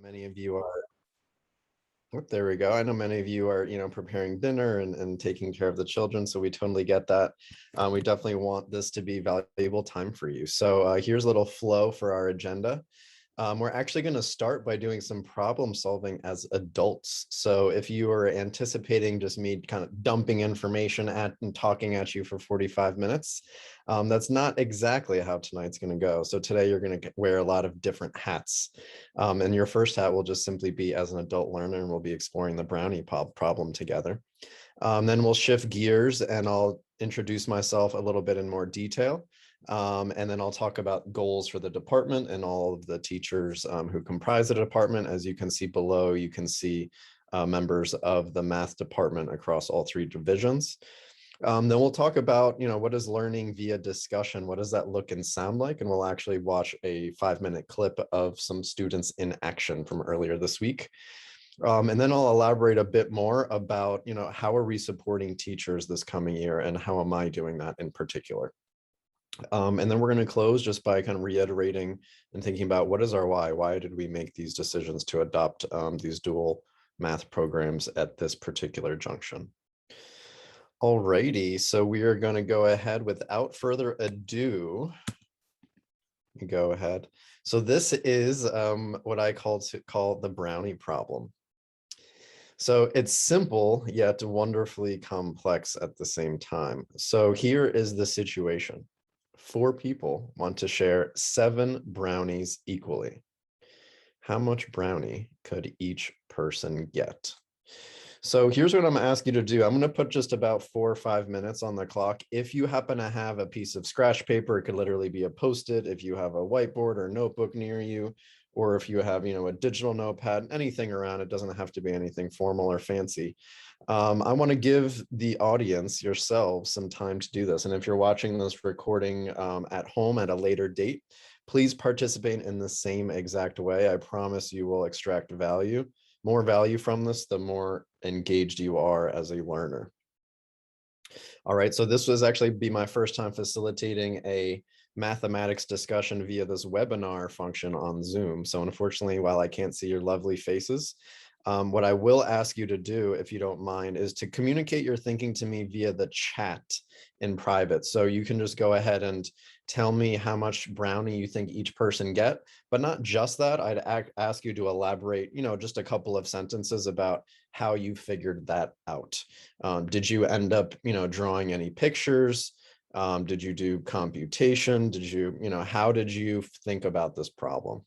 Many of you are, oh, there we go. I know many of you are, preparing dinner and taking care of the children, so we totally get that. We definitely want this to be valuable time for you. So here's a little flow for our agenda. We're actually going to start by doing some problem solving as adults. So if you are anticipating just me kind of dumping information at and talking at you for 45 minutes, that's not exactly how tonight's going to go. So today you're going to wear a lot of different hats. And your first hat will just simply be as an adult learner, and we'll be exploring the Brownie problem together. Then we'll shift gears and I'll introduce myself a little bit in more detail. And then I'll talk about goals for the department and all of the teachers who comprise the department. As you can see below, you can see members of the math department across all three divisions. Then we'll talk about, what is learning via discussion? What does that look and sound like? And we'll actually watch a 5-minute clip of some students in action from earlier this week. And then I'll elaborate a bit more about, how are we supporting teachers this coming year and how am I doing that in particular? And then we're going to close just by kind of reiterating and thinking about what is our why? Why did we make these decisions to adopt these dual math programs at this particular junction? Alrighty, so we are going to go ahead without further ado. Go ahead. So this is what I call the Brownie Problem. So it's simple yet wonderfully complex at the same time. So here is the situation. 4 people want to share 7 brownies equally. How much brownie could each person get? So here's what I'm gonna ask you to do. I'm gonna put just about 4 or 5 minutes on the clock. If you happen to have a piece of scratch paper, it could literally be a Post-it. If you have a whiteboard or notebook near you, or if you have, a digital notepad, anything around, it doesn't have to be anything formal or fancy. I want to give the audience, yourselves, some time to do this. And if you're watching this recording at home at a later date, please participate in the same exact way. I promise you will extract more value from this, the more engaged you are as a learner. All right, so this was actually be my first time facilitating a mathematics discussion via this webinar function on Zoom. So unfortunately, while I can't see your lovely faces, what I will ask you to do, if you don't mind, is to communicate your thinking to me via the chat in private. So you can just go ahead and tell me how much brownie you think each person get, but not just that. I'd ask you to elaborate, just a couple of sentences about how you figured that out. Did you end up, drawing any pictures? Did you do computation? Did you, how did you think about this problem?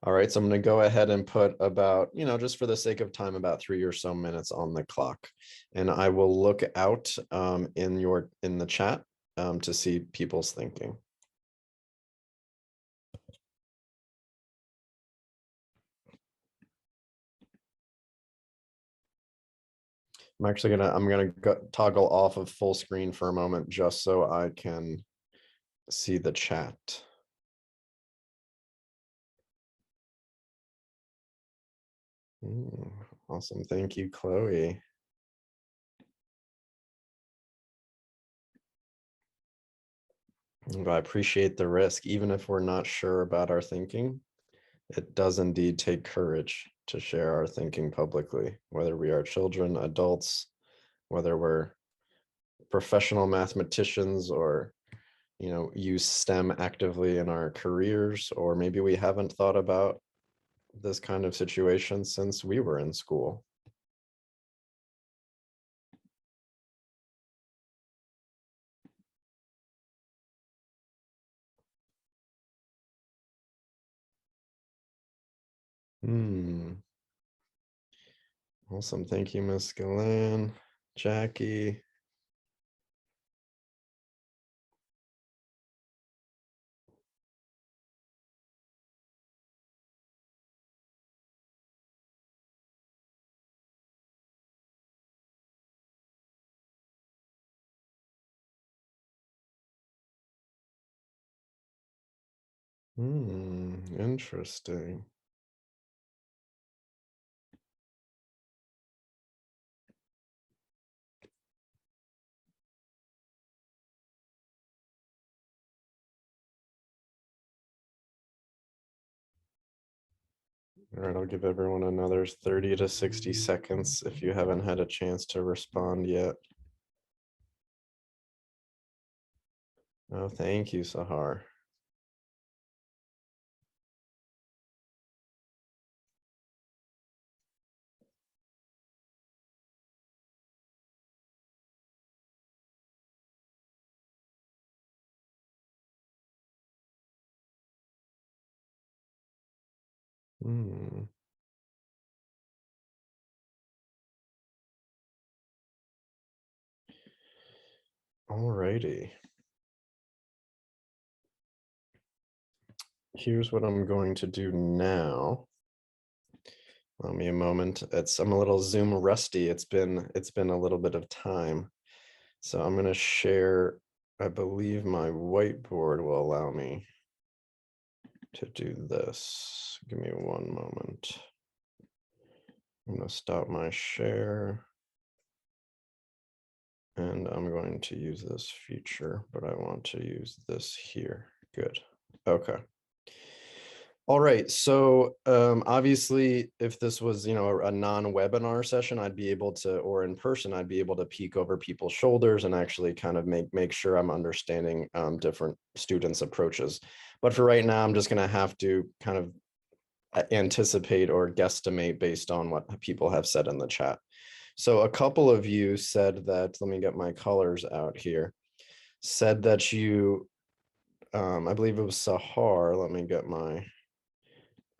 All right, so I'm going to go ahead and put about, just for the sake of time, about 3 or so minutes on the clock. And I will look out in the chat to see people's thinking. I'm gonna toggle off of full screen for a moment just so I can see the chat. Awesome, thank you, Chloe. I appreciate the risk. Even if we're not sure about our thinking, it does indeed take courage to share our thinking publicly, whether we are children, adults, whether we're professional mathematicians or, use STEM actively in our careers, or maybe we haven't thought about this kind of situation since we were in school. Awesome. Thank you, Miss Galan, Jackie. Interesting. All right, I'll give everyone another 30 to 60 seconds if you haven't had a chance to respond yet. Oh, thank you, Sahar. All righty. Here's what I'm going to do now. Allow me a moment. I'm a little Zoom rusty. It's been a little bit of time. So I'm going to share, I believe my whiteboard will allow me to do this. Give me one moment. I'm going to stop my share. And I'm going to use this feature, but I want to use this here. Good. Okay. All right. So obviously, if this was, a non-webinar session, I'd be able to, or in person, I'd be able to peek over people's shoulders and actually kind of make sure I'm understanding different students' approaches. But for right now, I'm just going to have to kind of anticipate or guesstimate based on what people have said in the chat. So a couple of you said that, let me get my colors out here, said that you, I believe it was Sahar, let me get my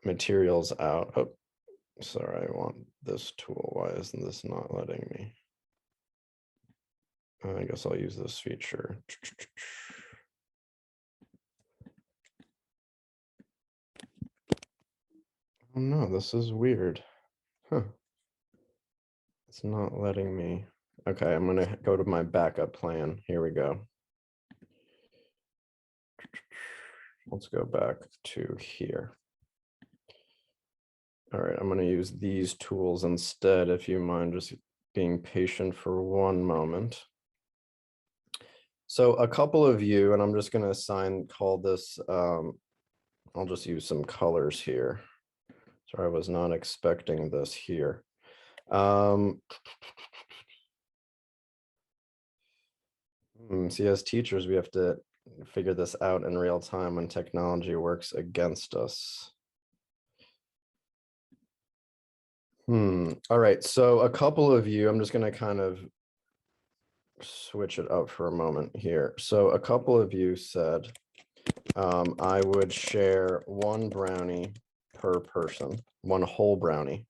materials out. Oh, sorry, I want this tool. Why isn't this not letting me? I guess I'll use this feature. Oh no, this is weird. Huh. It's not letting me. Okay, I'm gonna go to my backup plan. Here we go. Let's go back to here. All right, I'm going to use these tools instead, if you mind just being patient for one moment. So a couple of you, and I'm just going to call this, I'll just use some colors here. Sorry, I was not expecting this here. See, as teachers, we have to figure this out in real time when technology works against us. All right, so a couple of you, I'm just going to kind of switch it up for a moment here. So a couple of you said I would share one brownie per person, one whole brownie.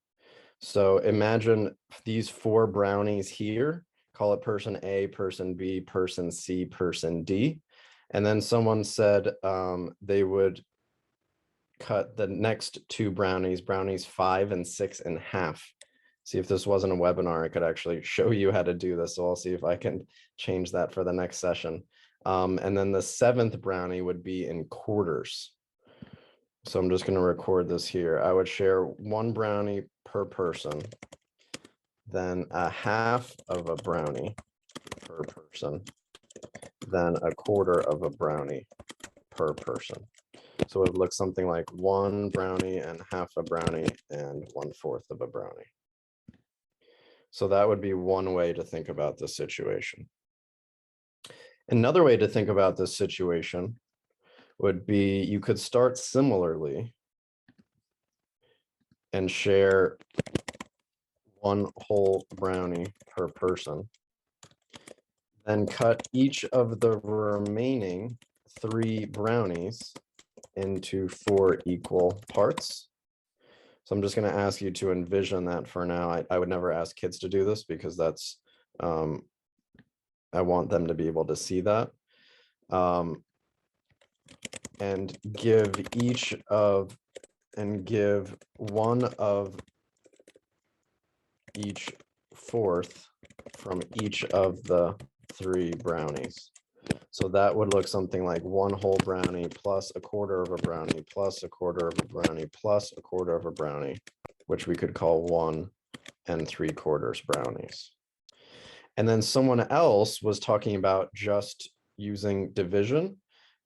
So imagine these 4 brownies here, call it person A, person B, person C, person D. And then someone said they would cut the next 2 brownies, brownies 5 and 6 in half. See, if this wasn't a webinar, I could actually show you how to do this. So I'll see if I can change that for the next session. And then the 7th brownie would be in quarters. So I'm just going to record this here. I would share 1 brownie per person, then a half of a brownie per person, then a quarter of a brownie per person. So it looks something like 1 brownie and half a brownie and 1/4 of a brownie. So that would be one way to think about this situation. Another way to think about this situation would be you could start similarly and share 1 whole brownie per person, then cut each of the remaining 3 brownies into 4 equal parts. So I'm just going to ask you to envision that for now. I would never ask kids to do this because that's, I want them to be able to see that. And give one of each 4th from each of the 3 brownies. So that would look something like 1 whole brownie plus a quarter of a brownie plus a quarter of a brownie plus a quarter of a brownie, which we could call 1 3/4 brownies. And then someone else was talking about just using division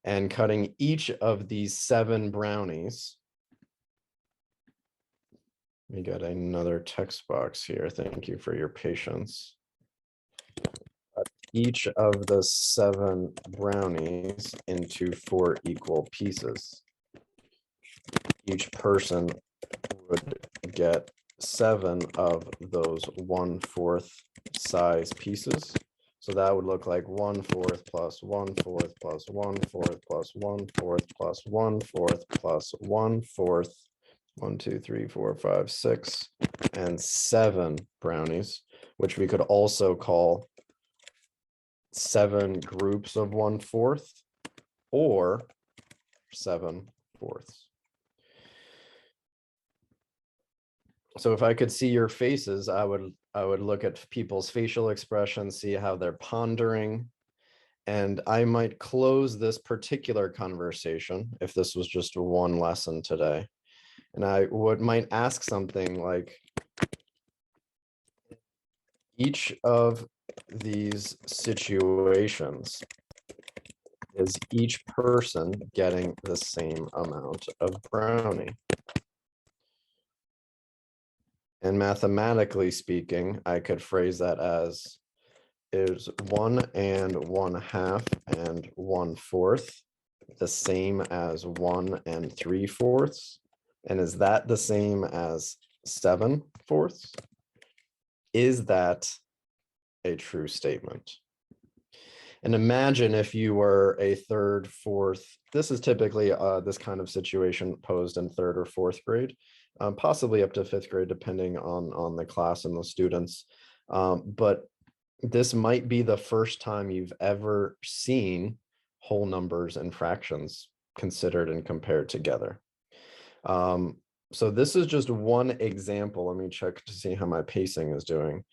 and cutting each of these 7 brownies Let me get another text box here. Thank you for your patience. Each of the 7 brownies into 4 equal pieces. Each person would get 7 of those 1/4 size pieces. So that would look like 1/4 plus 1/4 plus 1/4 plus 1/4 plus 1/4 plus 1/4. 1, 2, 3, 4, 5, 6, and 7 brownies, which we could also call 7 groups of 1/4 or 7/4. So if I could see your faces, I would look at people's facial expressions, see how they're pondering, and I might close this particular conversation if this was just one lesson today. And I might ask something like, each of these situations, is each person getting the same amount of brownie? And mathematically speaking, I could phrase that as, is 1 1/2 and 1/4 the same as 1 3/4? And is that the same as 7/4? Is that a true statement? And imagine if you were a 3rd, 4th, this is typically this kind of situation posed in 3rd or 4th grade, possibly up to 5th grade, depending on the class and the students. But this might be the first time you've ever seen whole numbers and fractions considered and compared together. So this is just one example. Let me check to see how my pacing is doing,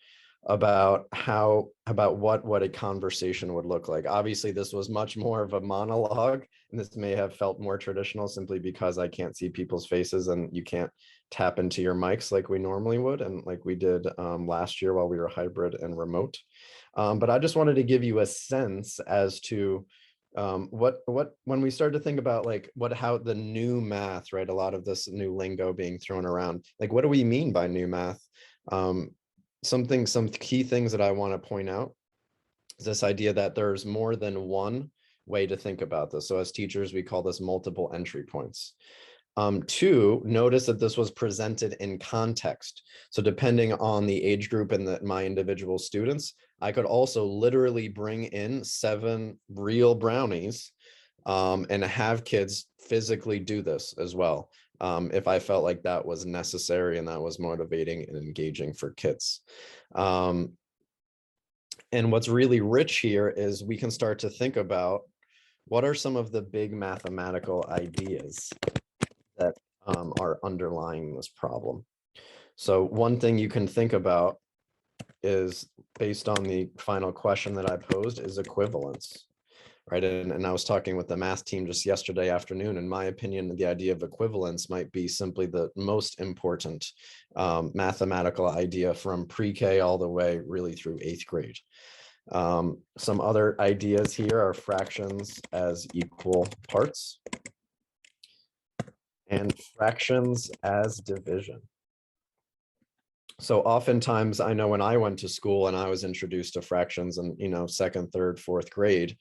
about what a conversation would look like. Obviously, this was much more of a monologue, and this may have felt more traditional simply because I can't see people's faces and you can't tap into your mics like we normally would and like we did last year while we were hybrid and remote. But I just wanted to give you a sense as to when we start to think about like how the new math, right? A lot of this new lingo being thrown around, like what do we mean by new math? Some key things that I want to point out is this idea that there's more than one way to think about this. So as teachers, we call this multiple entry points. 2, notice that this was presented in context. So depending on the age group and my individual students, I could also literally bring in 7 real brownies and have kids physically do this as well, if I felt like that was necessary and that was motivating and engaging for kids. And what's really rich here is we can start to think about what are some of the big mathematical ideas that are underlying this problem. So one thing you can think about is, based on the final question that I posed, is equivalence, right? And I was talking with the math team just yesterday afternoon. In my opinion, the idea of equivalence might be simply the most important mathematical idea from pre-K all the way really through 8th grade. Some other ideas here are fractions as equal parts and fractions as division. So oftentimes, I know when I went to school and I was introduced to fractions in 2nd, 3rd, 4th grade,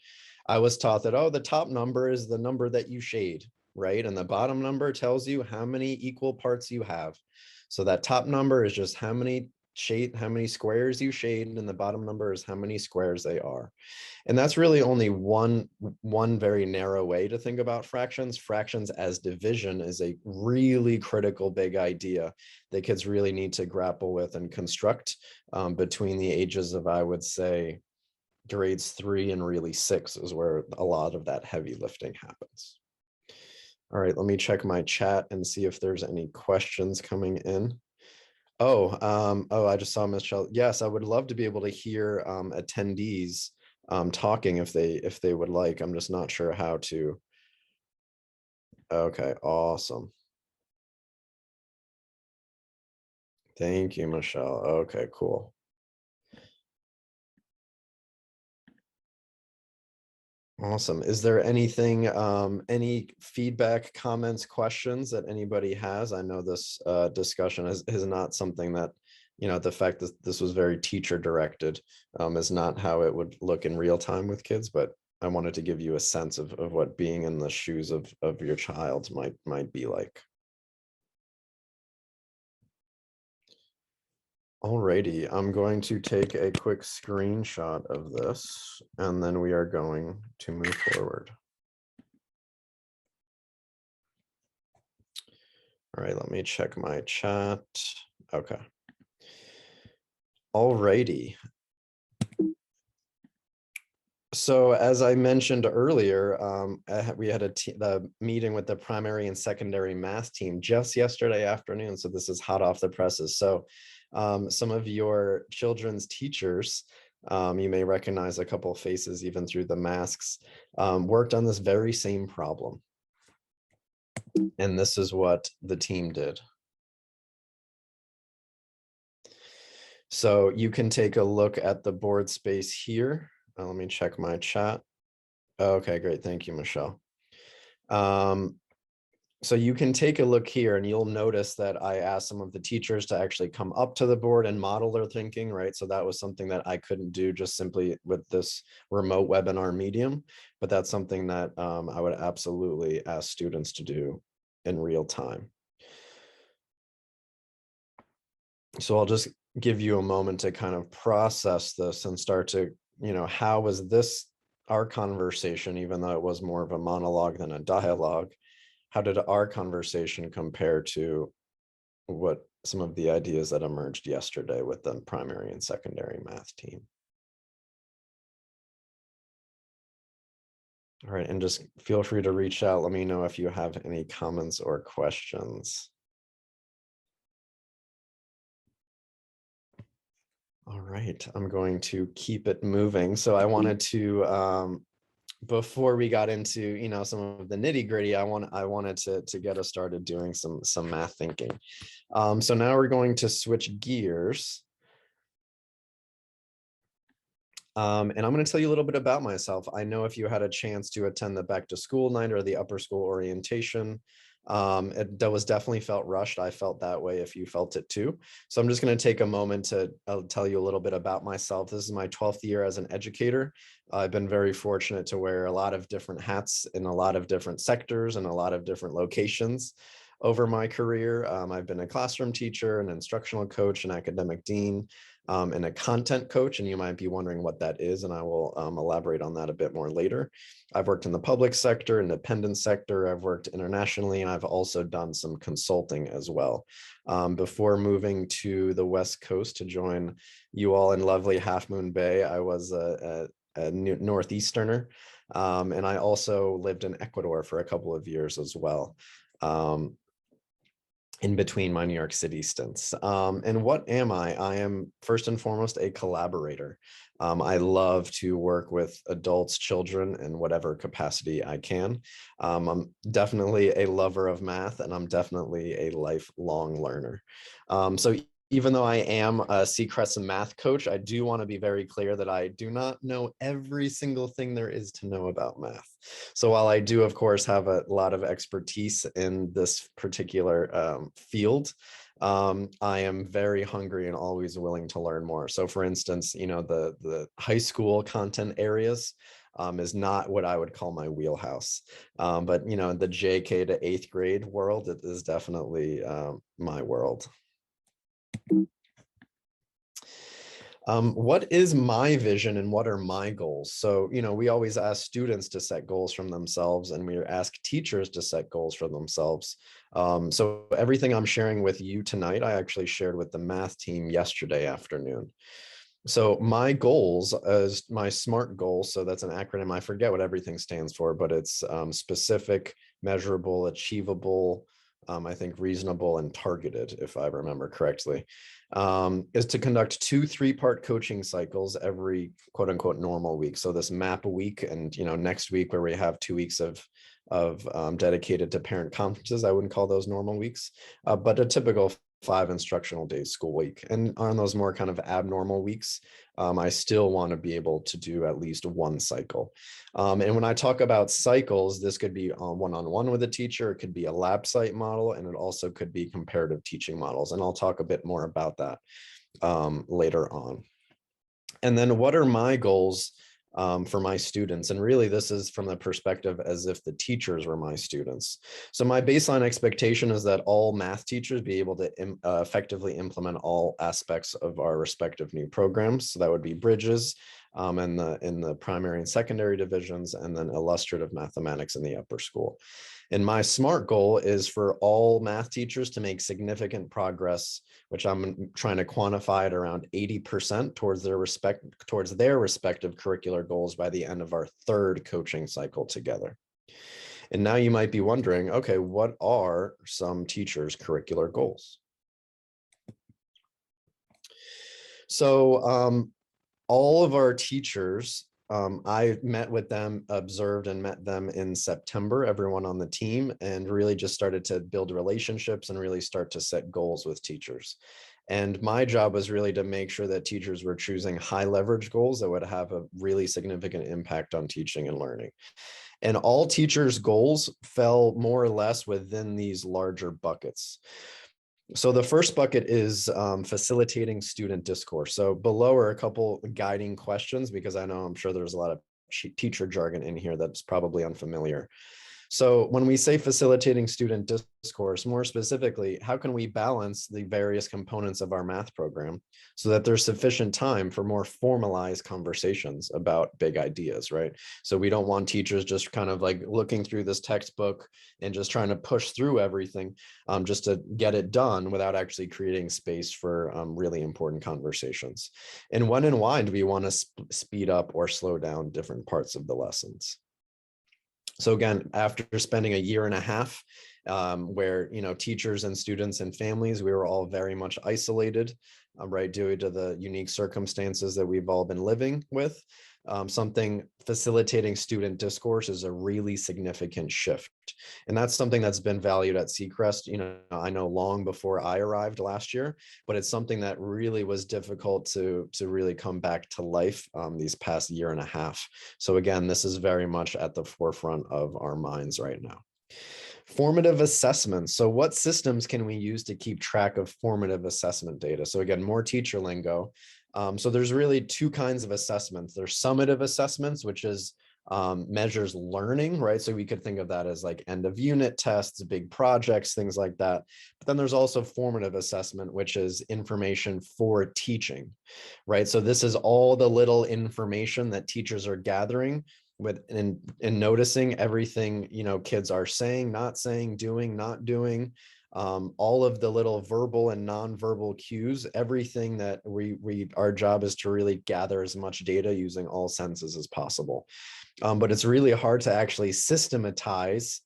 I was taught that, oh, the top number is the number that you shade, right? And the bottom number tells you how many equal parts you have. So that top number is just how many squares you shade, and the bottom number is how many squares they are. And that's really only one very narrow way to think about fractions. Fractions as division is a really critical big idea that kids really need to grapple with and construct between the ages of, I would say, grades 3 and really 6 is where a lot of that heavy lifting happens. All right, let me check my chat and see if there's any questions coming in. I just saw Michelle. Yes, I would love to be able to hear attendees talking if they would like. I'm just not sure how to. Okay, awesome. Thank you, Michelle. Okay, cool. Awesome. Is there anything, any feedback, comments, questions that anybody has? I know this discussion is not something that, the fact that this was very teacher directed is not how it would look in real time with kids, but I wanted to give you a sense of what being in the shoes of your child might be like. Alrighty, I'm going to take a quick screenshot of this, and then we are going to move forward. All right, let me check my chat. Okay. Alrighty. So as I mentioned earlier, we had the meeting with the primary and secondary math team just yesterday afternoon. So this is hot off the presses. So some of your children's teachers, you may recognize a couple of faces even through the masks, worked on this very same problem. And this is what the team did. So you can take a look at the board space here. Let me check my chat. Okay, great. Thank you, Michelle. So you can take a look here and you'll notice that I asked some of the teachers to actually come up to the board and model their thinking, right? So that was something that I couldn't do just simply with this remote webinar medium, but that's something that I would absolutely ask students to do in real time. So I'll just give you a moment to kind of process this and start to, how was this our conversation, even though it was more of a monologue than a dialogue? How did our conversation compare to what some of the ideas that emerged yesterday with the primary and secondary math team? All right, and just feel free to reach out. Let me know if you have any comments or questions. All right, I'm going to keep it moving. So I wanted to, before we got into, some of the nitty gritty, I wanted to get us started doing some math thinking. So now we're going to switch gears. And I'm going to tell you a little bit about myself. I know if you had a chance to attend the back to school night or the upper school orientation, that was definitely felt rushed. I felt that way if you felt it too. So I'm just going to take a moment to tell you a little bit about myself. This is my 12th year as an educator. I've been very fortunate to wear a lot of different hats in a lot of different sectors and a lot of different locations over my career. I've been a classroom teacher, an instructional coach, an academic dean, and a content coach, and you might be wondering what that is, and I will elaborate on that a bit more later. I've worked in the public sector, independent sector, I've worked internationally, and I've also done some consulting as well. Before moving to the West Coast to join you all in lovely Half Moon Bay, I was a Northeasterner, and I also lived in Ecuador for a couple of years as well. In between my New York City stints. And what am I? I am first and foremost a collaborator. I love to work with adults, children in whatever capacity I can. I'm definitely a lover of math, and I'm definitely a lifelong learner. So even though I am a Sea Crest math coach, I do want to be very clear that I do not know every single thing there is to know about math. So while I do, of course, have a lot of expertise in this particular field, I am very hungry and always willing to learn more. So for instance, the high school content areas is not what I would call my wheelhouse. But, the JK to 8th grade world, it is definitely my world. What is my vision and what are my goals? So, we always ask students to set goals from themselves, and we ask teachers to set goals for themselves. So everything I'm sharing with you tonight, I actually shared with the math team yesterday afternoon. So my goals is my SMART goals. So that's an acronym. I forget what everything stands for, but it's specific, measurable, achievable, I think reasonable and targeted, if I remember correctly, is to conduct 2 3-part coaching cycles every quote unquote normal week. So this map week and, next week where we have 2 weeks of dedicated to parent conferences. I wouldn't call those normal weeks, but a typical 5 instructional days school week. And on those more kind of abnormal weeks, I still want to be able to do at least one cycle. And when I talk about cycles, this could be one-on-one with a teacher, it could be a lab site model, and it also could be comparative teaching models. And I'll talk a bit more about that later on. And then what are my goals for my students? And really, this is from the perspective as if the teachers were my students. So my baseline expectation is that all math teachers be able to effectively implement all aspects of our respective new programs. So that would be Bridges in the primary and secondary divisions, and then illustrative mathematics in the upper school. And my SMART goal is for all math teachers to make significant progress, which I'm trying to quantify at around 80% towards their respective curricular goals by the end of our 3rd coaching cycle together. And now you might be wondering, okay, what are some teachers' curricular goals? So all of our teachers, I met with them, observed and met them in September, everyone on the team, and really just started to build relationships and really start to set goals with teachers. And my job was really to make sure that teachers were choosing high leverage goals that would have a really significant impact on teaching and learning. And all teachers' goals fell more or less within these larger buckets. So the first bucket is facilitating student discourse. So below are a couple guiding questions, because I'm sure there's a lot of teacher jargon in here that's probably unfamiliar. So when we say facilitating student discourse, more specifically, how can we balance the various components of our math program so that there's sufficient time for more formalized conversations about big ideas, right? So we don't want teachers just kind of like looking through this textbook and just trying to push through everything just to get it done without actually creating space for really important conversations. And when and why do we want to speed up or slow down different parts of the lessons? So again, after spending a year and a half where, teachers and students and families, we were all very much isolated, right, due to the unique circumstances that we've all been living with. Something facilitating student discourse is a really significant shift. And that's something that's been valued at Sea Crest, I know long before I arrived last year, but it's something that really was difficult to really come back to life these past year and a half. So again, this is very much at the forefront of our minds right now. Formative assessments. So what systems can we use to keep track of formative assessment data? So again, more teacher lingo. So there's really 2 kinds of assessments. There's summative assessments, which is measures learning, right? So we could think of that as like end of unit tests, big projects, things like that. But then there's also formative assessment, which is information for teaching, right? So this is all the little information that teachers are gathering with and noticing everything, kids are saying, not saying, doing, not doing, all of the little verbal and nonverbal cues, everything that our job is to really gather as much data using all senses as possible. But it's really hard to actually systematize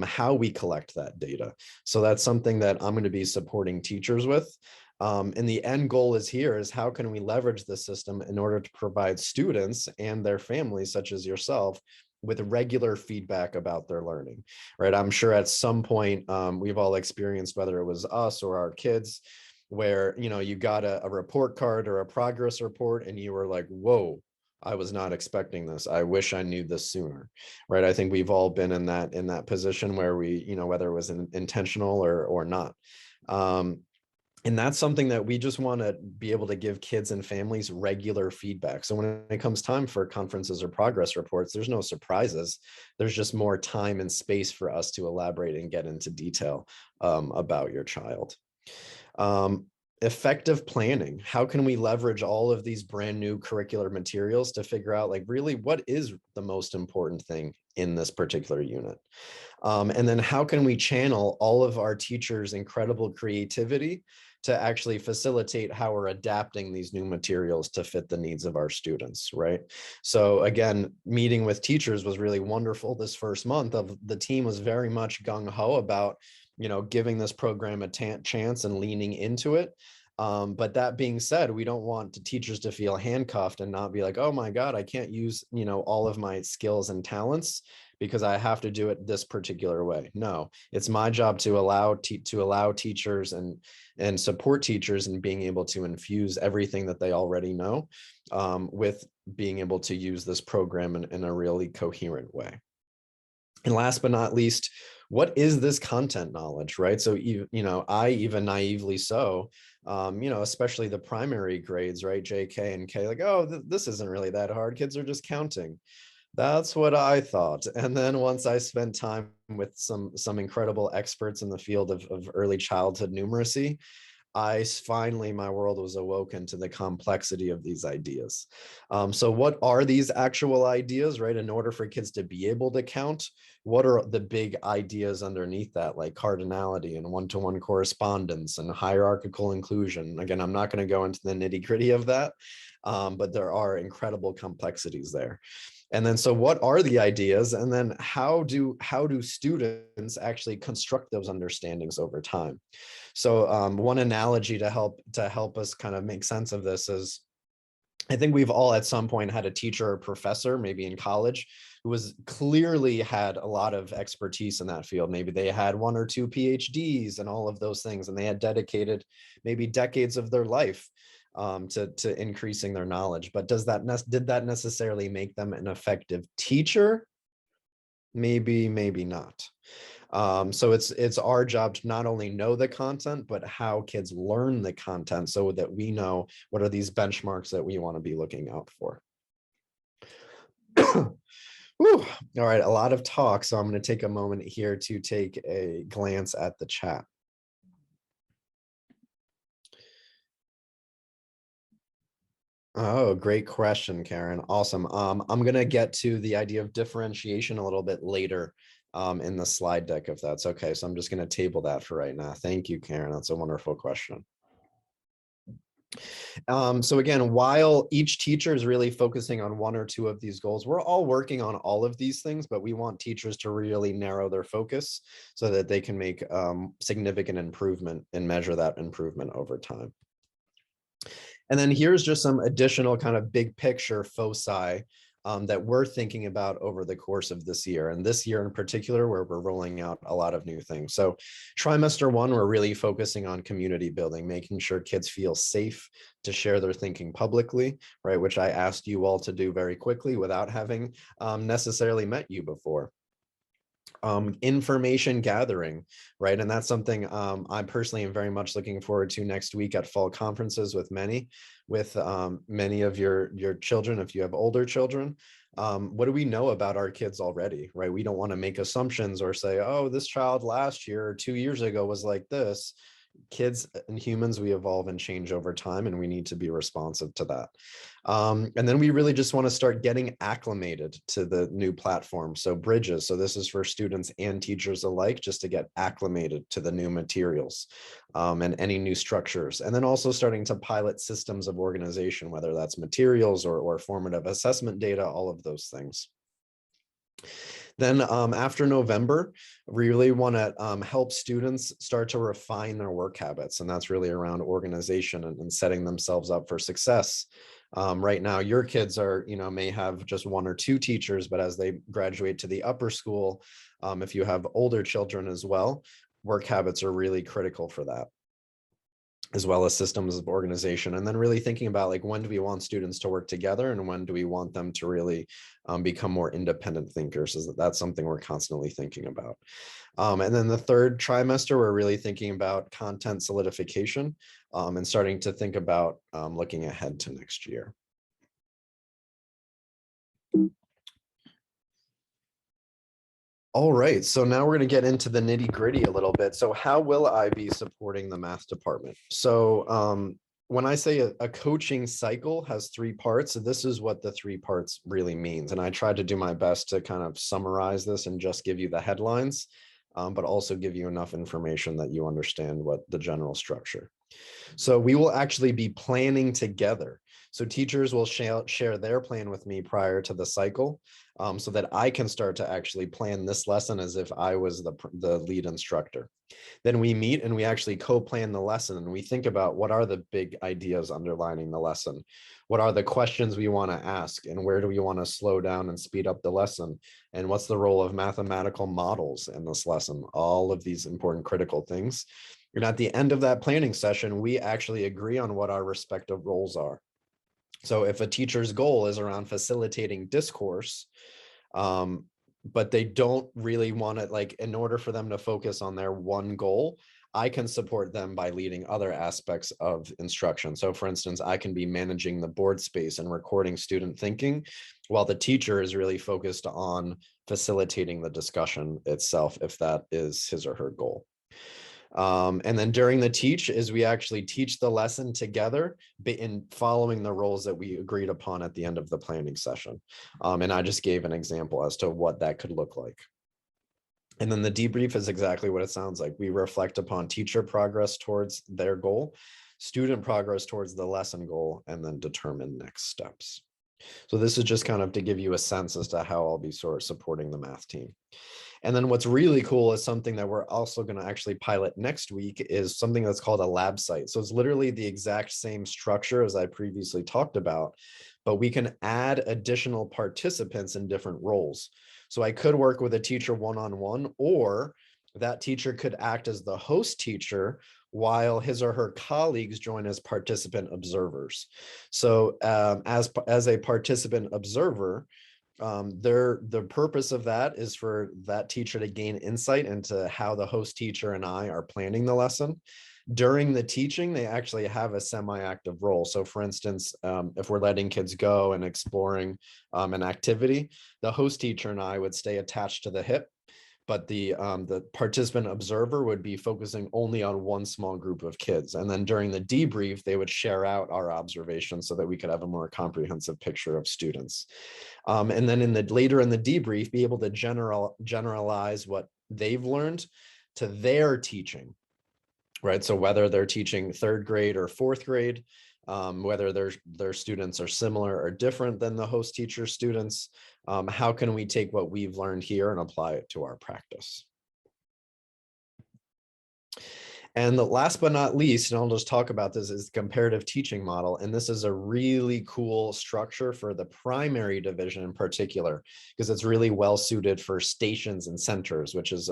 how we collect that data. So that's something that I'm going to be supporting teachers with. And the end goal is how can we leverage the system in order to provide students and their families, such as yourself, with regular feedback about their learning, right? I'm sure at some point we've all experienced, whether it was us or our kids, where, you got a report card or a progress report and you were like, whoa, I was not expecting this. I wish I knew this sooner, right? I think we've all been in that position where we, whether it was intentional or not. And that's something that we just want to be able to give kids and families regular feedback. So when it comes time for conferences or progress reports, there's no surprises. There's just more time and space for us to elaborate and get into detail about your child. Effective planning. How can we leverage all of these brand new curricular materials to figure out like really what is the most important thing in this particular unit? And then how can we channel all of our teachers' incredible creativity to actually facilitate how we're adapting these new materials to fit the needs of our students, right? So again, meeting with teachers was really wonderful this first month. The team was very much gung-ho about, giving this program a chance and leaning into it. But that being said, we don't want the teachers to feel handcuffed and not be like, oh my God, I can't use, all of my skills and talents because I have to do it this particular way. No, it's my job to allow teachers and support teachers in being able to infuse everything that they already know with being able to use this program in a really coherent way. And last but not least, what is this content knowledge, right? So, I even naively so, especially the primary grades, right? J, K, and K, like, oh, this isn't really that hard. Kids are just counting. That's what I thought. And then once I spent time with some incredible experts in the field of early childhood numeracy, my world was awoken to the complexity of these ideas. So what are these actual ideas, right? In order for kids to be able to count, what are the big ideas underneath that, like cardinality and one-to-one correspondence and hierarchical inclusion? Again, I'm not going to go into the nitty-gritty of that, but there are incredible complexities there. And then, so what are the ideas? And then how do students actually construct those understandings over time? So one analogy to help us kind of make sense of this is, I think we've all at some point had a teacher or professor, maybe in college, who was clearly had a lot of expertise in that field. Maybe they had 1 or 2 PhDs and all of those things, and they had dedicated maybe decades of their life to increasing their knowledge. But did that necessarily make them an effective teacher? Maybe, maybe not. So it's our job to not only know the content, but how kids learn the content, so that we know what are these benchmarks that we want to be looking out for. Whew. All right, a lot of talk, so I'm going to take a moment here to take a glance at the chat. Oh, great question, Karen. Awesome. I'm going to get to the idea of differentiation a little bit later in the slide deck, if that's okay. So I'm just going to table that for right now. Thank you, Karen. That's a wonderful question. So again, while each teacher is really focusing on 1 or 2 of these goals, we're all working on all of these things, but we want teachers to really narrow their focus so that they can make significant improvement and measure that improvement over time. And then here's just some additional kind of big picture foci that we're thinking about over the course of this year, and this year in particular, where we're rolling out a lot of new things. So trimester 1, we're really focusing on community building, making sure kids feel safe to share their thinking publicly, right? Which I asked you all to do very quickly without having necessarily met you before. Information gathering, right? And that's something I personally am very much looking forward to next week at fall conferences with many of your children, if you have older children. What do we know about our kids already, right? We don't want to make assumptions or say, oh, this child last year or 2 years ago was like this. Kids and humans, we evolve and change over time, and we need to be responsive to that. And then we really just want to start getting acclimated to the new platform. So bridges. So this is for students and teachers alike, just to get acclimated to the new materials and any new structures. And then also starting to pilot systems of organization, whether that's materials or formative assessment data, all of those things. Then after November, we really want to help students start to refine their work habits. And that's really around organization and setting themselves up for success. Right now, your kids are, may have just 1 or 2 teachers, but as they graduate to the upper school, if you have older children as well, work habits are really critical for that, as well as systems of organization. And then really thinking about, like, when do we want students to work together and when do we want them to really become more independent thinkers? That's something we're constantly thinking about. And then the 3rd trimester, we're really thinking about content solidification and starting to think about looking ahead to next year. All right, so now we're going to get into the nitty gritty a little bit. So how will I be supporting the math department? So when I say a coaching cycle has 3 parts, so this is what the 3 parts really means. And I tried to do my best to kind of summarize this and just give you the headlines, but also give you enough information that you understand what the general structure. So we will actually be planning together. So teachers will share their plan with me prior to the cycle, so that I can start to actually plan this lesson as if I was the lead instructor. Then we meet and we actually co-plan the lesson, and we think about what are the big ideas underlining the lesson. What are the questions we want to ask, and where do we want to slow down and speed up the lesson? And what's the role of mathematical models in this lesson? All of these important critical things. And at the end of that planning session, we actually agree on what our respective roles are. So if a teacher's goal is around facilitating discourse, but they don't really want to, like, in order for them to focus on their one goal, I can support them by leading other aspects of instruction. So for instance, I can be managing the board space and recording student thinking, while the teacher is really focused on facilitating the discussion itself, if that is his or her goal. And then during the teach is we actually teach the lesson together in following the roles that we agreed upon at the end of the planning session. And I just gave an example as to what that could look like. And then the debrief is exactly what it sounds like. We reflect upon teacher progress towards their goal, student progress towards the lesson goal, and then determine next steps. So this is just kind of to give you a sense as to how I'll be sort of supporting the math team. And then what's really cool is something that we're also going to actually pilot next week is something that's called a lab site. So it's literally the exact same structure as I previously talked about, but we can add additional participants in different roles. So I could work with a teacher one-on-one, or that teacher could act as the host teacher while his or her colleagues join as participant observers. So as a participant observer, the purpose of that is for that teacher to gain insight into how the host teacher and I are planning the lesson. During the teaching, they actually have a semi-active role. So for instance, if we're letting kids go and exploring an activity, the host teacher and I would stay attached to the hip, but the participant observer would be focusing only on one small group of kids. And then during the debrief, they would share out our observations so that we could have a more comprehensive picture of students. And then later in the debrief, be able to generalize what they've learned to their teaching, right? So whether they're teaching third grade or fourth grade, whether their students are similar or different than the host teacher students, how can we take what we've learned here and apply it to our practice? And the last but not least, and I'll just talk about this, is the comparative teaching model. And this is a really cool structure for the primary division in particular, because it's really well suited for stations and centers, which is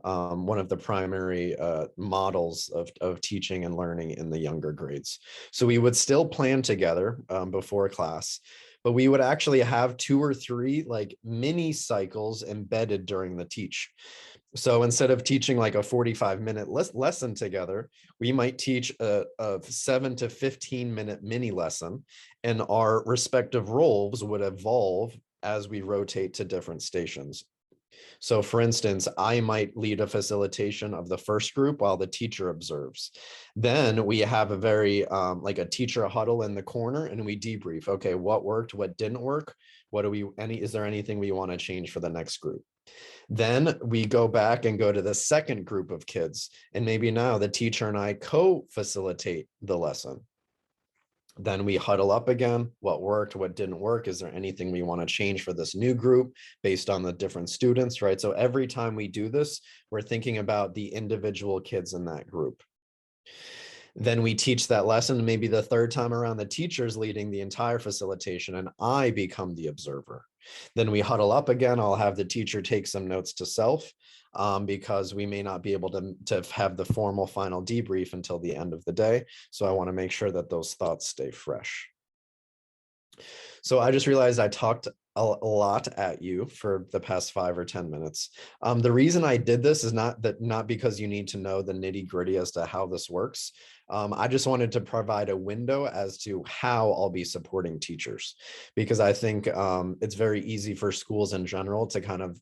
one of the primary models of teaching and learning in the younger grades. So we would still plan together before class, but we would actually have 2 or 3 like mini cycles embedded during the teach. So instead of teaching like a 45-minute lesson together, we might teach a 7 to 15-minute mini lesson, and our respective roles would evolve as we rotate to different stations. So for instance, I might lead a facilitation of the first group while the teacher observes. Then we have a very like a teacher huddle in the corner, and we debrief. Okay, what worked, what didn't work? Is there anything we want to change for the next group? Then we go back and go to the second group of kids, and maybe now the teacher and I co-facilitate the lesson. Then we huddle up again. What worked, what didn't work? Is there anything we want to change for this new group based on the different students, right? So every time we do this, we're thinking about the individual kids in that group. Then we teach that lesson. Maybe the third time around, the teacher's leading the entire facilitation and I become the observer. Then we huddle up again. I'll have the teacher take some notes to self because we may not be able to have the formal final debrief until the end of the day. So I want to make sure that those thoughts stay fresh. So I just realized I talked a lot at you for the past 5 or 10 minutes. The reason I did this is not because you need to know the nitty-gritty as to how this works. I just wanted to provide a window as to how I'll be supporting teachers, because I think it's very easy for schools in general to kind of,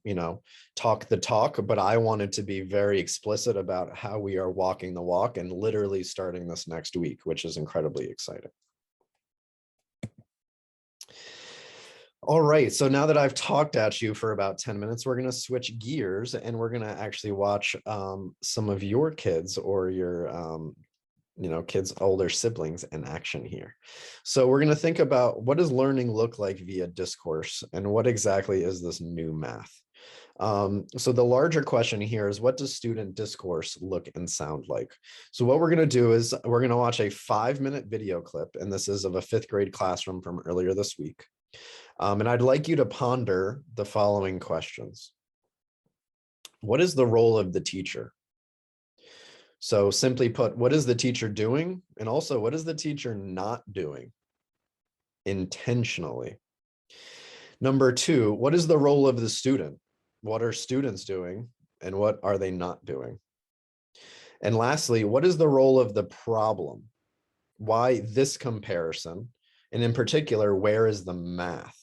talk the talk, but I wanted to be very explicit about how we are walking the walk and literally starting this next week, which is incredibly exciting. All right, so now that I've talked at you for about 10 minutes, we're going to switch gears and we're going to actually watch some of your kids or your kids, older siblings in action here. So we're going to think about, what does learning look like via discourse, and what exactly is this new math? So the larger question here is, what does student discourse look and sound like? So what we're going to do is we're going to watch a 5-minute video clip, and this is of a 5th grade classroom from earlier this week. And I'd like you to ponder the following questions. What is the role of the teacher? So simply put, what is the teacher doing? And also, what is the teacher not doing intentionally? Number 2, what is the role of the student? What are students doing and what are they not doing? And lastly, what is the role of the problem? Why this comparison? And in particular, where is the math?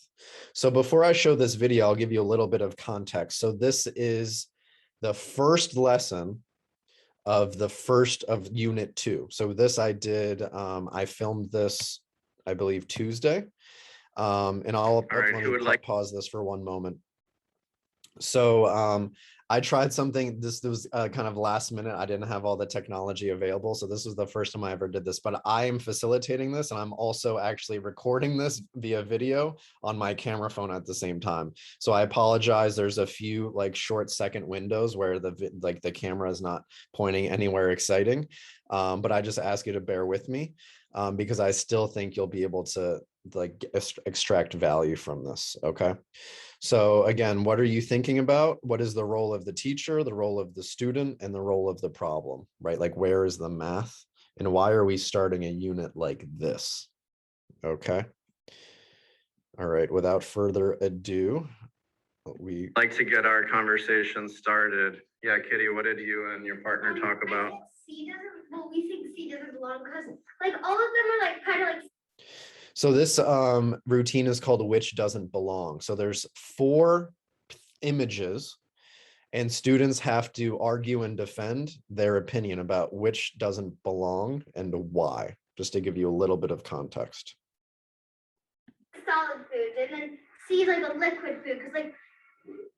So before I show this video, I'll give you a little bit of context. So this is the first lesson of the first of unit 2. So this I did, I filmed this, I believe, Tuesday. And I'll pause this for one moment. So I tried something, this was kind of last minute. I didn't have all the technology available. So this was the first time I ever did this, but I am facilitating this, and I'm also actually recording this via video on my camera phone at the same time. So I apologize. There's a few like short second windows where the camera is not pointing anywhere exciting. But I just ask you to bear with me because I still think you'll be able to like extract value from this. Okay. So again, what are you thinking about? What is the role of the teacher, the role of the student, and the role of the problem, right? Like, where is the math, and why are we starting a unit like this? Okay. All right, without further ado, we like to get our conversation started. Yeah, Kitty, what did you and your partner talk about? C doesn't, well, we think C doesn't belong because like all of them are like kind of like. So this routine is called which doesn't belong. So there's 4 images, and students have to argue and defend their opinion about which doesn't belong and why, just to give you a little bit of context. Solid foods, and then C is like a liquid food because like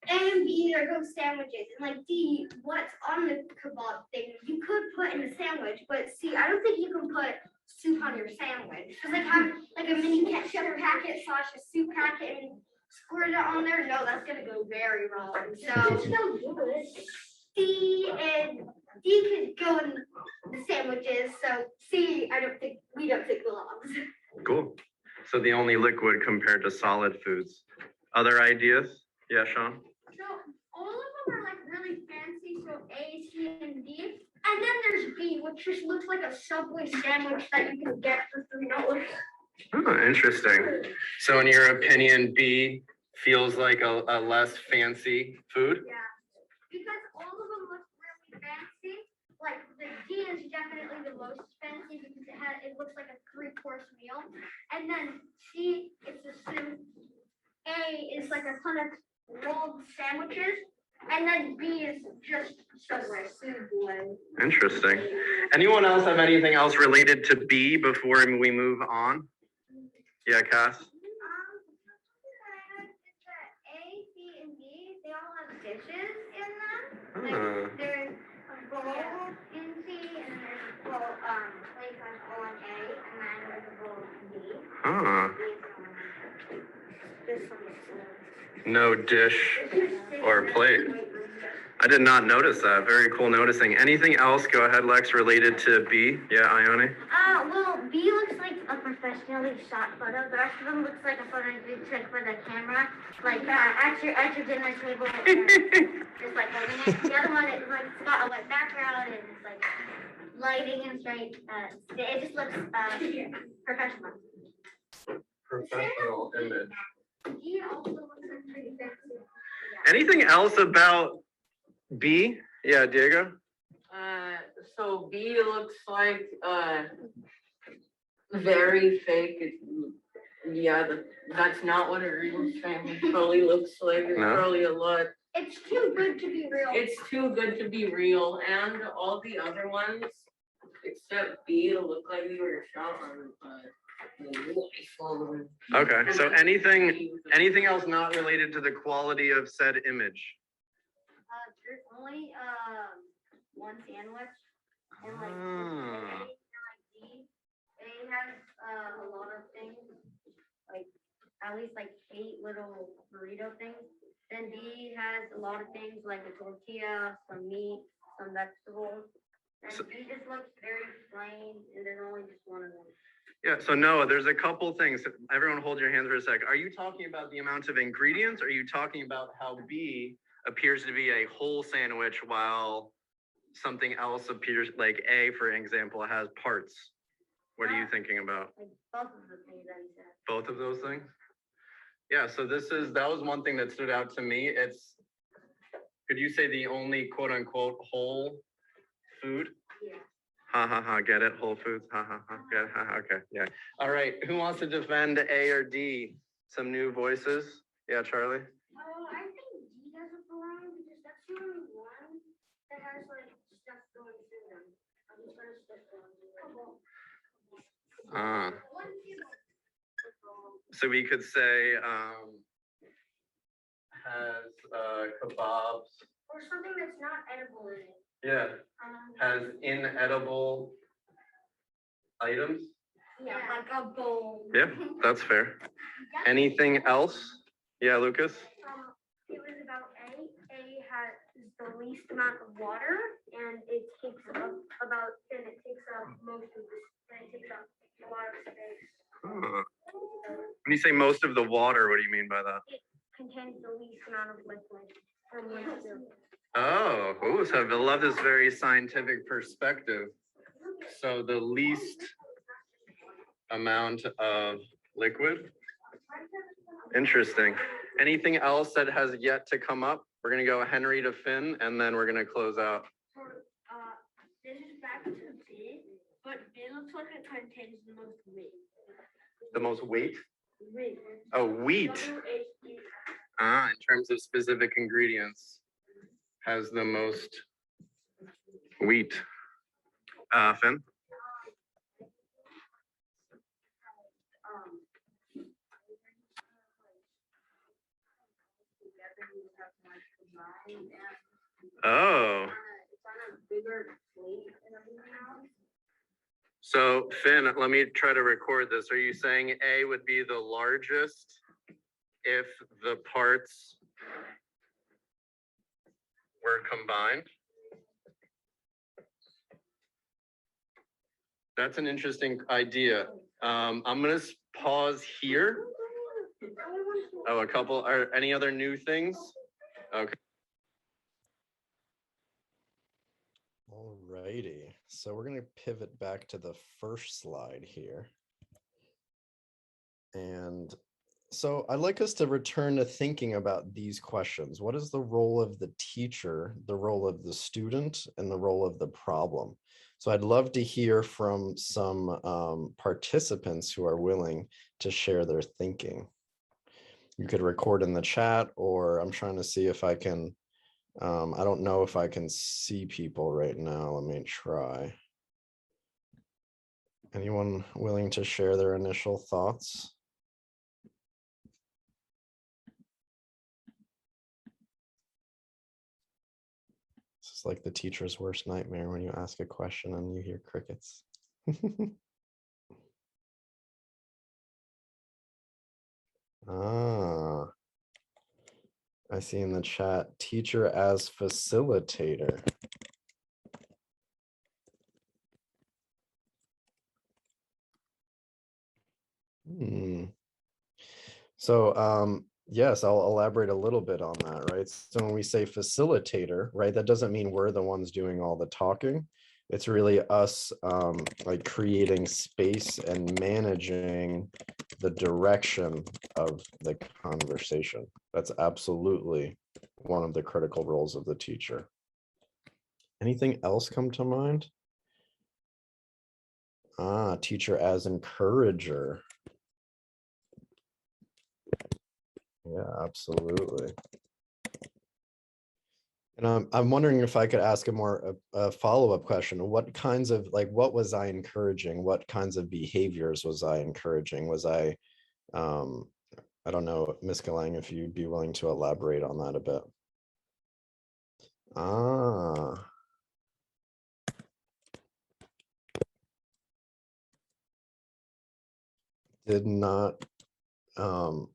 A and B are both sandwiches, and like D, what's on the kebab thing you could put in a sandwich, but C, I don't think you can put soup on your sandwich. Just like have like a mini ketchup packet / a soup packet and squirt it on there. No, that's gonna go very wrong. So C and D could go in the sandwiches. So C, we don't think belongs. Cool. So the only liquid compared to solid foods. Other ideas? Yeah, Sean? So all of them are like really fancy. So A, C, and D. And then there's B, which just looks like a Subway sandwich that you can get for $3. Oh, interesting. So in your opinion, B feels like a less fancy food? Yeah. Because all of them look really fancy. Like the D is definitely the most fancy because it looks like a 3-course meal. And then C, it's a soup. A is like a ton of rolled sandwiches. And then B is just Subway food. Interesting. Anyone else have anything else related to B before we move on? Yeah, Cass? A, C, and D, they all have dishes in them. Like, there's a bowl in C, and then there's a bowl, like a bowl in A, and then there's a bowl in D. This one. No dish or plate. I did not notice that. Very cool noticing. Anything else? Go ahead, Lex, related to B. Yeah, Ione? Well, B looks like a professionally shot photo. The rest of them looks like a photo you took for the camera. Like, at your dinner table. Just like holding it. The other one, it's like, it's got a white background and it's like lighting and straight. It just looks professional. Professional image. D also looks like pretty fancy. Anything else about B? Yeah, Diego? So B looks like very fake. That's not what a real sandwich probably looks like. It's probably a lot. It's too good to be real. It's too good to be real, and all the other ones, except B, look like they were shot on Okay, so anything else not related to the quality of said image? There's only one sandwich and like has a lot of things, like at least like 8 little burrito things. Then B has a lot of things like a tortilla, some meat, some vegetables. And B just looks very plain, and there's only just one of them. Yeah, so Noah, there's a couple things. Everyone hold your hands for a sec. Are you talking about the amount of ingredients? Or are you talking about how B appears to be a whole sandwich while something else appears, like A, for example, has parts? What are you thinking about? Like both of the things that he said. Both of those things? Yeah, so that was one thing that stood out to me. Could you say the only quote unquote whole food? Yeah. Ha ha ha, get it? Whole Foods, ha ha ha, get it? Ha, ha, okay, yeah. All right, who wants to defend A or D? Some new voices? Yeah, Charlie? I think D doesn't belong because that's the only one that has like stuff going through them. I'm just gonna stick on. So we could say has kebabs. Or something that's not edible in it. Yeah, has inedible items. Yeah, like a bowl. Yeah, that's fair. Anything else? Yeah, Lucas? It was about A. A has the least amount of water, and it takes up most of the, and it takes up a lot of space. Huh. When you say most of the water, what do you mean by that? It contains the least amount of liquid from moisture. Oh, ooh, so I love this very scientific perspective. So the least amount of liquid. Interesting. Anything else that has yet to come up? We're gonna go Henry to Finn, and then we're gonna close out. This is back to B, but B looks like it contains the most weight. The most weight? Weight. Oh, wheat. W-H-E. In terms of specific ingredients, has the most wheat. Finn? Oh. So Finn, let me try to record this. Are you saying A would be the largest if the parts were combined? That's an interesting idea. I'm gonna pause here. Oh, a couple, are any other new things? Okay. Alrighty, so we're going to pivot back to the first slide here. And so I'd like us to return to thinking about these questions. What is the role of the teacher, the role of the student, and the role of the problem? So I'd love to hear from some participants who are willing to share their thinking. You could record in the chat, or I'm trying to see if I can I don't know if I can see people right now. Let me try. Anyone willing to share their initial thoughts? This is like the teacher's worst nightmare when you ask a question and you hear crickets. Ah. I see in the chat, teacher as facilitator. So yes, I'll elaborate a little bit on that, right? So when we say facilitator, right, that doesn't mean we're the ones doing all the talking. It's really us like creating space and managing the direction of the conversation. That's absolutely one of the critical roles of the teacher. Anything else come to mind? Teacher as encourager. Yeah, absolutely. And I'm wondering if I could ask a follow-up question. What kinds of, like, what was I encouraging? What kinds of behaviors was I encouraging? Was I don't know, Ms. Galang, if you'd be willing to elaborate on that a bit. did not, so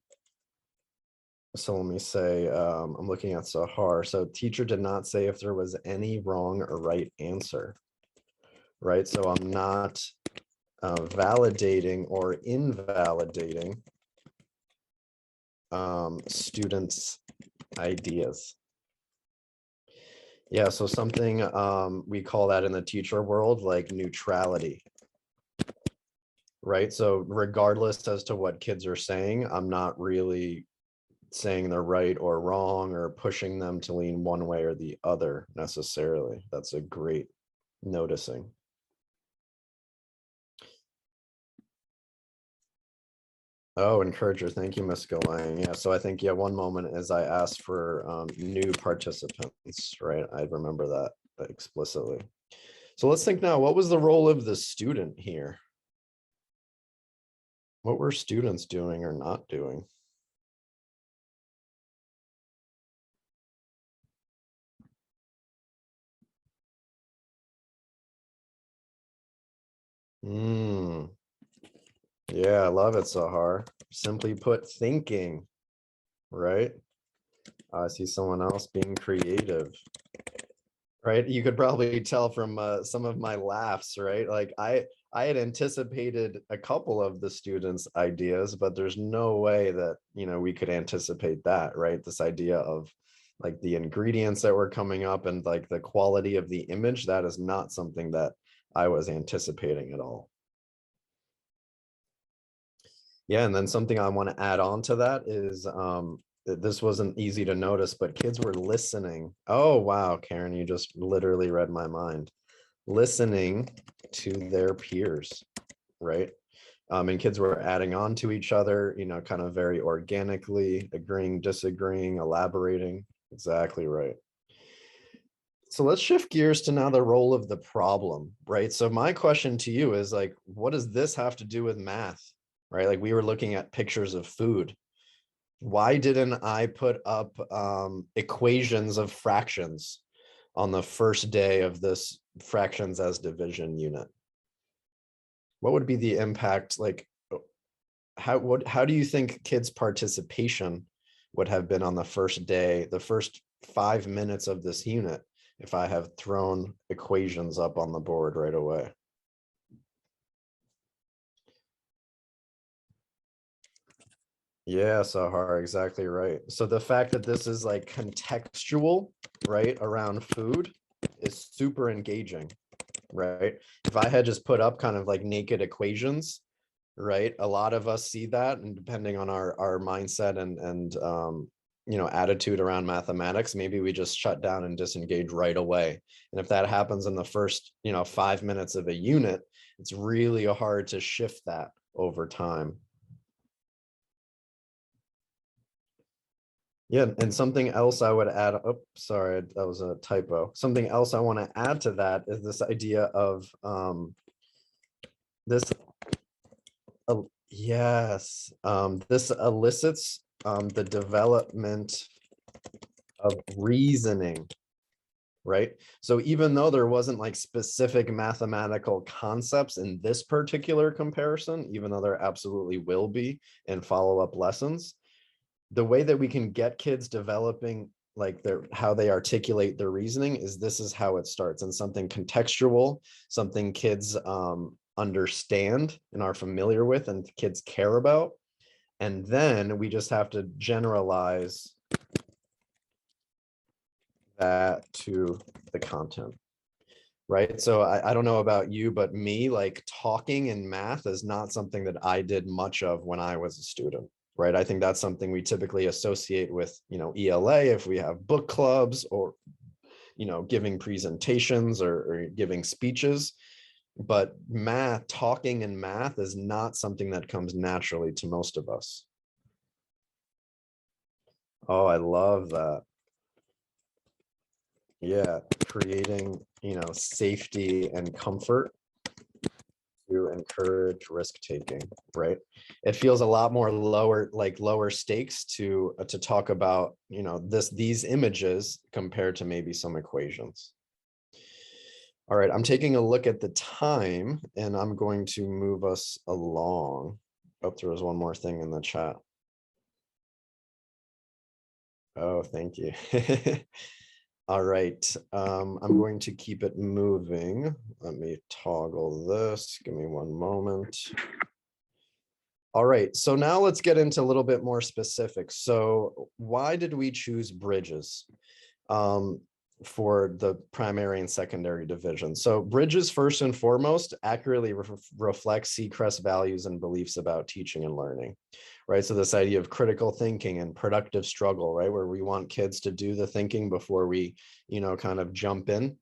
let me say, I'm looking at Sahar. So teacher did not say if there was any wrong or right answer, right? So I'm not validating or invalidating students' ideas. Yeah, so something we call that in the teacher world like neutrality, right? So regardless as to what kids are saying, I'm not really saying they're right or wrong or pushing them to lean one way or the other necessarily. That's a great noticing. Oh, encourager. Thank you, Ms. Galang. Yeah, so I think, yeah, one moment as I asked for new participants, right? I remember that explicitly. So let's think now, what was the role of the student here? What were students doing or not doing? Yeah, I love it, Sahar. Simply put, thinking, right? I see someone else being creative, right? You could probably tell from some of my laughs, right? Like I had anticipated a couple of the students' ideas, but there's no way that, you know, we could anticipate that, right? This idea of like the ingredients that were coming up and like the quality of the image, that is not something that I was anticipating at all. Yeah, and then something I want to add on to that is this wasn't easy to notice, but kids were listening. Oh, wow, Karen, you just literally read my mind. Listening to their peers, right? And kids were adding on to each other, you know, kind of very organically, agreeing, disagreeing, elaborating. Exactly right. So let's shift gears to now the role of the problem, right? So my question to you is like, what does this have to do with math, right? Like we were looking at pictures of food. Why didn't I put up equations of fractions on the first day of this fractions as division unit? What would be the impact? Like, how do you think kids' participation would have been on the first day, the first 5 minutes of this unit, if I have thrown equations up on the board right away? Yeah, Sahar, exactly right. So the fact that this is like contextual, right, around food is super engaging, right? If I had just put up kind of like naked equations, right, a lot of us see that, and depending on our mindset and you know, attitude around mathematics, maybe we just shut down and disengage right away. And if that happens in the first, you know, 5 minutes of a unit, it's really hard to shift that over time. Yeah, and something else I would add, oh, sorry, that was a typo. Something else I want to add to that is this idea of this, yes, this elicits the development of reasoning, right? So even though there wasn't like specific mathematical concepts in this particular comparison, even though there absolutely will be in follow-up lessons, the way that we can get kids developing like their how they articulate their reasoning is this is how it starts, and something contextual, something kids understand and are familiar with and kids care about, and then we just have to generalize that to the content, right? So I don't know about you, but me, like talking in math is not something that I did much of when I was a student, right? I think that's something we typically associate with, you know, ELA if we have book clubs or, you know, giving presentations or giving speeches. But math, talking in math is not something that comes naturally to most of us. Oh, I love that. Yeah, creating, you know, safety and comfort to encourage risk taking, right? It feels a lot more lower stakes to talk about, you know, these images compared to maybe some equations. All right, I'm taking a look at the time and I'm going to move us along. Oh, there was one more thing in the chat. Oh, thank you. All right, I'm going to keep it moving. Let me toggle this. Give me one moment. All right, so now let's get into a little bit more specifics. So why did we choose bridges for the primary and secondary division? So bridges, first and foremost, accurately reflect Sea Crest values and beliefs about teaching and learning, right? So this idea of critical thinking and productive struggle, right? Where we want kids to do the thinking before we, kind of jump in.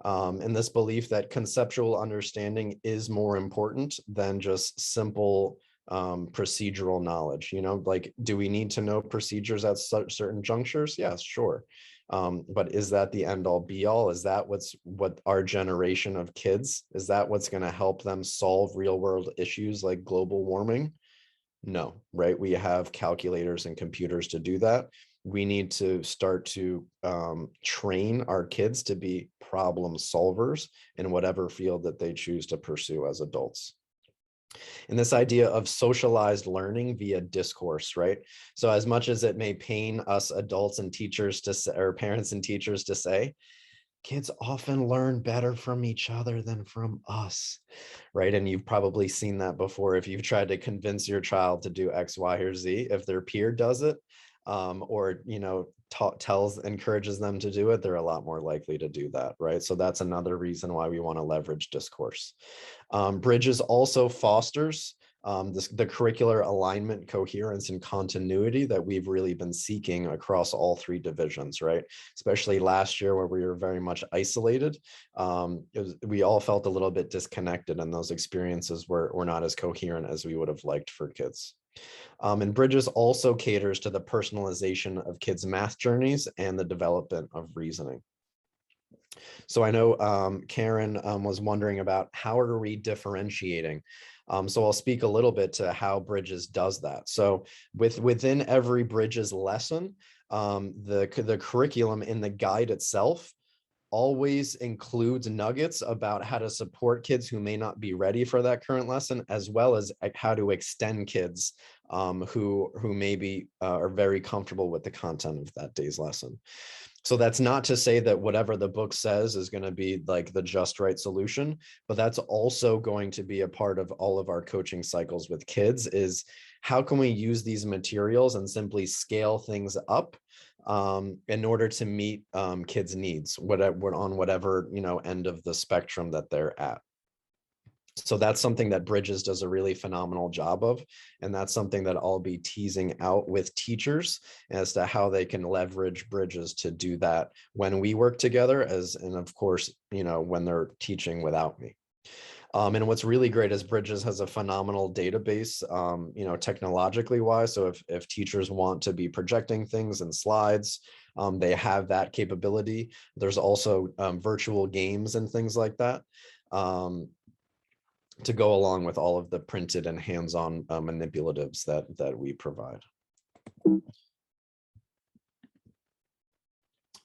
And this belief that conceptual understanding is more important than just simple procedural knowledge. Like, do we need to know procedures at certain junctures? Yes, sure. But is that the end all be all? Is that what our generation of kids, is that what's going to help them solve real world issues like global warming? No, right? We have calculators and computers to do that. We need to start to train our kids to be problem solvers in whatever field that they choose to pursue as adults. And this idea of socialized learning via discourse, right? So as much as it may pain us adults and teachers to say, or parents and teachers to say, kids often learn better from each other than from us, right? And you've probably seen that before if you've tried to convince your child to do X, Y, or Z. If their peer does it, or encourages them to do it, they're a lot more likely to do that, right? So that's another reason why we want to leverage discourse. Bridges also fosters the curricular alignment, coherence, and continuity that we've really been seeking across all three divisions, right? Especially last year where we were very much isolated. We all felt a little bit disconnected, and those experiences were not as coherent as we would have liked for kids. And Bridges also caters to the personalization of kids' math journeys and the development of reasoning. So I know Karen was wondering about how are we differentiating. So I'll speak a little bit to how Bridges does that. So within every Bridges lesson, the curriculum in the guide itself always includes nuggets about how to support kids who may not be ready for that current lesson, as well as how to extend kids who maybe are very comfortable with the content of that day's lesson. So that's not to say that whatever the book says is going to be like the just right solution, but that's also going to be a part of all of our coaching cycles with kids, is how can we use these materials and simply scale things up in order to meet kids' needs, on whatever end of the spectrum that they're at. So that's something that Bridges does a really phenomenal job of. And that's something that I'll be teasing out with teachers as to how they can leverage Bridges to do that when we work together, and of course, when they're teaching without me. And what's really great is Bridges has a phenomenal database, technologically wise. So if teachers want to be projecting things in slides, they have that capability. There's also virtual games and things like that to go along with all of the printed and hands-on manipulatives that we provide.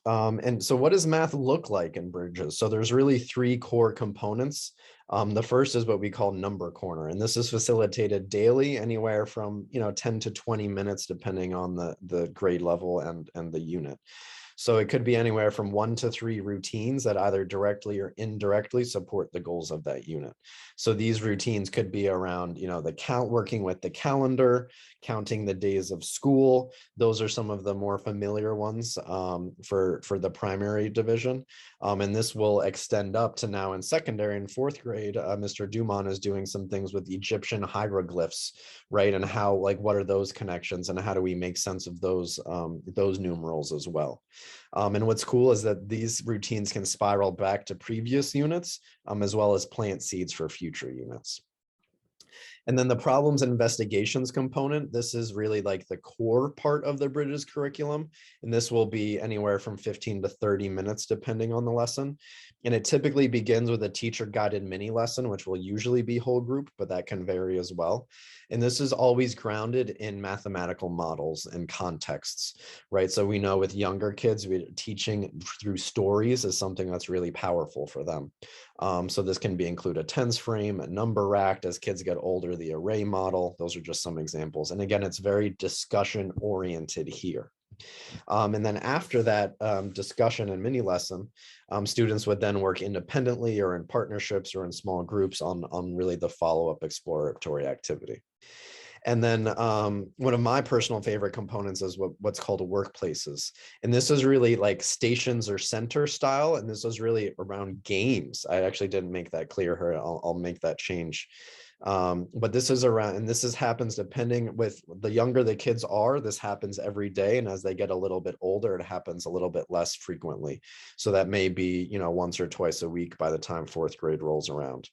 And so what does math look like in Bridges? So there's really three core components. The first is what we call number corner, and this is facilitated daily, anywhere from 10 to 20 minutes, depending on the grade level and the unit. So it could be anywhere from 1 to 3 routines that either directly or indirectly support the goals of that unit. So these routines could be around, working with the calendar, counting the days of school. Those are some of the more familiar ones for the primary division. And this will extend up to now in secondary and 4th grade. Mr. Dumont is doing some things with Egyptian hieroglyphs, right? And how, what are those connections, and how do we make sense of those numerals as well? And what's cool is that these routines can spiral back to previous units, as well as plant seeds for future units. And then the problems and investigations component, this is really like the core part of the Bridges curriculum. And this will be anywhere from 15 to 30 minutes, depending on the lesson. And it typically begins with a teacher guided mini lesson, which will usually be whole group, but that can vary as well. And this is always grounded in mathematical models and contexts, right? So we know with younger kids, teaching through stories is something that's really powerful for them. So this can include a tens frame, a number racked. As kids get older, or the array model. Those are just some examples. And again, it's very discussion oriented here. And then after that discussion and mini lesson, students would then work independently or in partnerships or in small groups on really the follow-up exploratory activity. And then one of my personal favorite components is what's called workplaces. And this is really like stations or center style. And this is really around games. I actually didn't make that clear here. I'll make that change. But this is around, and this happens depending with the younger the kids are, this happens every day. And as they get a little bit older, it happens a little bit less frequently. So that may be, once or twice a week by the time 4th grade rolls around.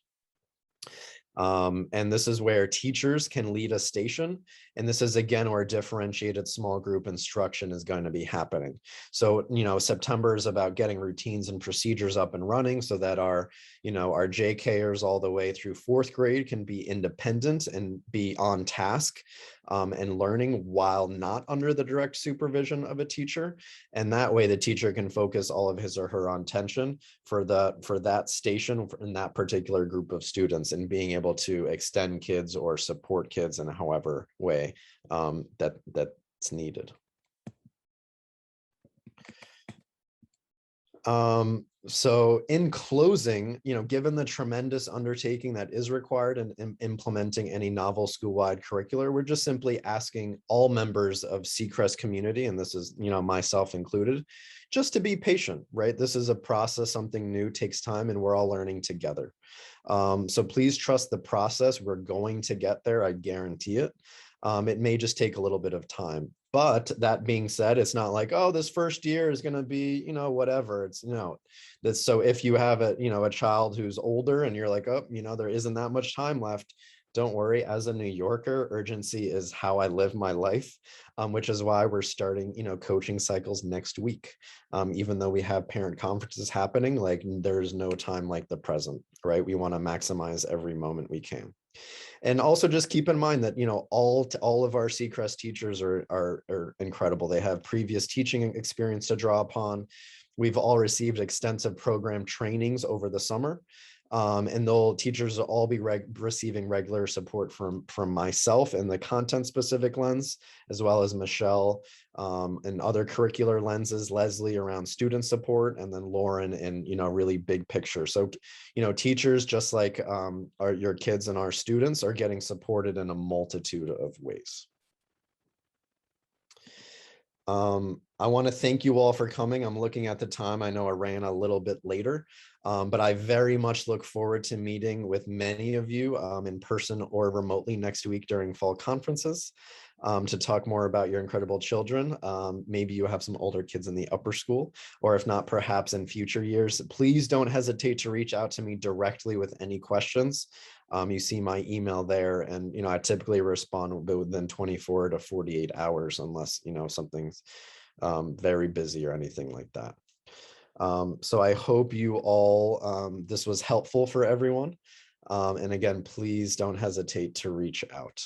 And this is where teachers can lead a station. And this is again where differentiated small group instruction is going to be happening. So, September is about getting routines and procedures up and running so that our JKers all the way through 4th grade can be independent and be on task and learning while not under the direct supervision of a teacher. And that way the teacher can focus all of his or her attention for that station in that particular group of students and being able to extend kids or support kids in however way that's needed. So in closing, given the tremendous undertaking that is required in implementing any novel school-wide curricular, we're just simply asking all members of Sea Crest community, and this is, myself included, just to be patient, right? This is a process, something new takes time, and we're all learning together. So please trust the process. We're going to get there, I guarantee it. It may just take a little bit of time. But that being said, it's not like, oh, this first year is going to be, whatever. It's, that's so if you have a child who's older and you're like, oh, there isn't that much time left. Don't worry. As a New Yorker, urgency is how I live my life, which is why we're starting, coaching cycles next week. Even though we have parent conferences happening, like there's no time like the present, right? We want to maximize every moment we can. And also just keep in mind that, all of our Sea Crest teachers are incredible. They have previous teaching experience to draw upon. We've all received extensive program trainings over the summer. And teachers will all be receiving regular support from myself in the content specific lens, as well as Michelle and other curricular lenses, Leslie around student support, and then Lauren in, really big picture. So, teachers, just like your kids and our students, are getting supported in a multitude of ways. I want to thank you all for coming. I'm looking at the time. I know I ran a little bit later, but I very much look forward to meeting with many of you in person or remotely next week during fall conferences to talk more about your incredible children. Maybe you have some older kids in the upper school, or if not, perhaps in future years. Please don't hesitate to reach out to me directly with any questions. You see my email there, and I typically respond within 24 to 48 hours unless something's very busy or anything like that. So I hope you all this was helpful for everyone, and again, please don't hesitate to reach out.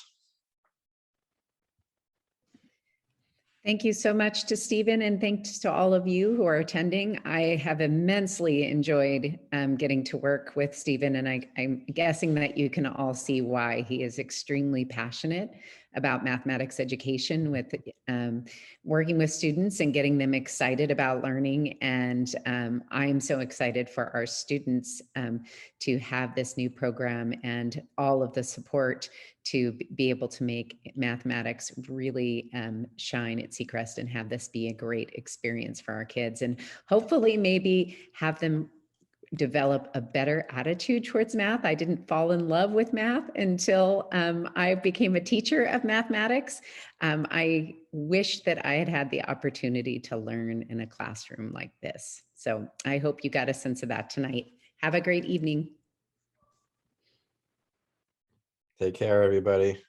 Thank you so much to Stephen, and thanks to all of you who are attending. I have immensely enjoyed getting to work with Stephen, and I'm guessing that you can all see why. He is extremely passionate about mathematics education, with working with students and getting them excited about learning. And I'm so excited for our students to have this new program and all of the support to be able to make mathematics really shine at Sea Crest and have this be a great experience for our kids, and hopefully maybe have them develop a better attitude towards math. I didn't fall in love with math until I became a teacher of mathematics. I wish that I had had the opportunity to learn in a classroom like this. So I hope you got a sense of that tonight. Have a great evening. Take care, everybody.